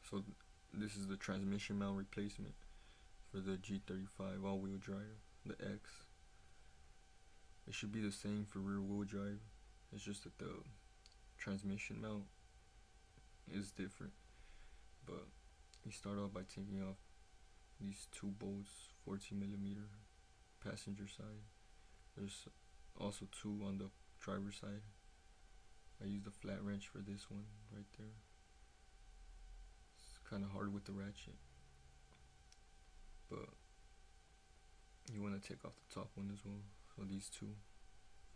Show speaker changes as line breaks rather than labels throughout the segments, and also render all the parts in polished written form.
So this is the transmission mount replacement for the G35 all-wheel drive, the X. It should be the same for rear-wheel drive. It's just that the transmission mount is different. But you start off by taking off these two bolts, 14mm passenger side. There's also two on the driver's side. I use the flat wrench for this one right there. It's kind of hard with the ratchet, but you want to take off the top one as well. So these two,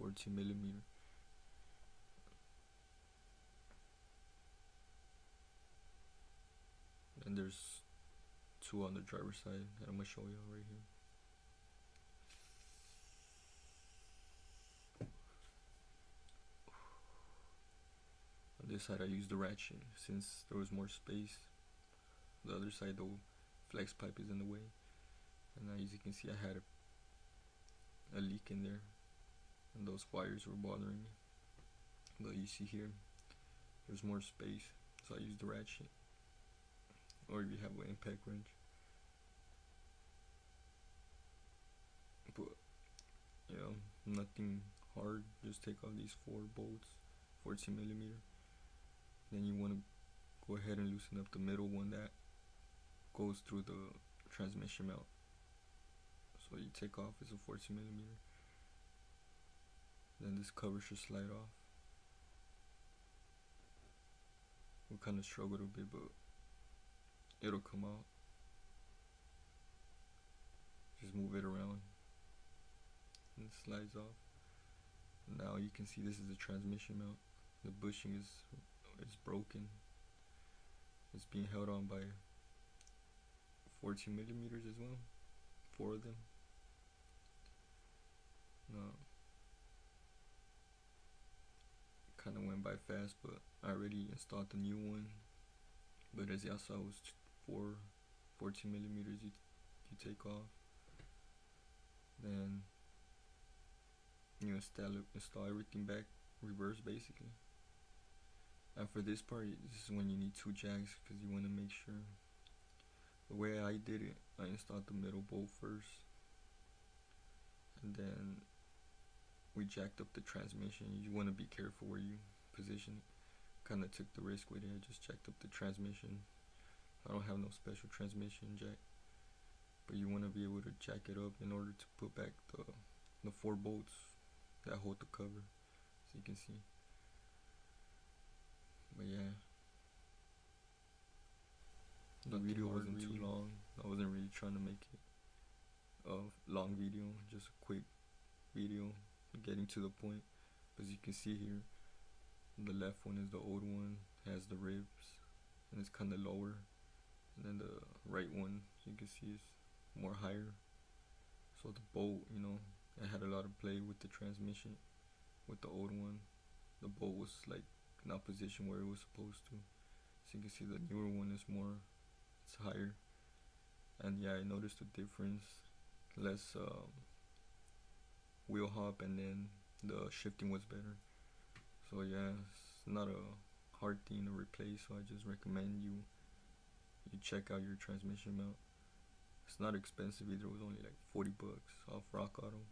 14mm. And there's two on the driver's side that I'm gonna show you right here. On this side I used the ratchet since there was more space. The other side the flex pipe is in the way, and now as you can see I had a leak in there and those wires were bothering me. But you see here there's more space, so I used the ratchet, or if you have an impact wrench. But you know, nothing hard, just take off these four bolts, 14mm. Then you want to go ahead and loosen up the middle one that goes through the transmission mount. So you take off, it's a 14mm. Then this cover should slide off. We kind of struggled a bit, but it'll come out. Just move it around and it slides off. Now you can see this is the transmission mount. The bushing is broken. It's being held on by 14mm as well, 4 of them. Now, kind of went by fast, but I already installed the new one. But as y'all saw, it was 4 14mm you take off. Then you install everything back reverse basically. And for this part, this is when you need 2 jacks, because you want to make sure. The way I did it, I installed the middle bolt first, and then we jacked up the transmission. You want to be careful where you position it. Kind of took the risk with it. I just jacked up the transmission. I don't have no special transmission jack, but you want to be able to jack it up in order to put back the 4 bolts that hold the cover, so you can see. But yeah, the video wasn't too long. I wasn't really trying to make it a long video, just a quick video getting to the point. As you can see here, the left one is the old one, has the ribs and it's kind of lower, and then the right one you can see is more higher. So the bolt, you know, I had a lot of play with the transmission. With the old one, the bolt was like not positioned where it was supposed to. So you can see the newer one is more, it's higher. And yeah, I noticed the difference. Less wheel hop, and then the shifting was better. So yeah, it's not a hard thing to replace, so I just recommend you check out your transmission mount. It's not expensive either. It was only like $40 off Rock Auto.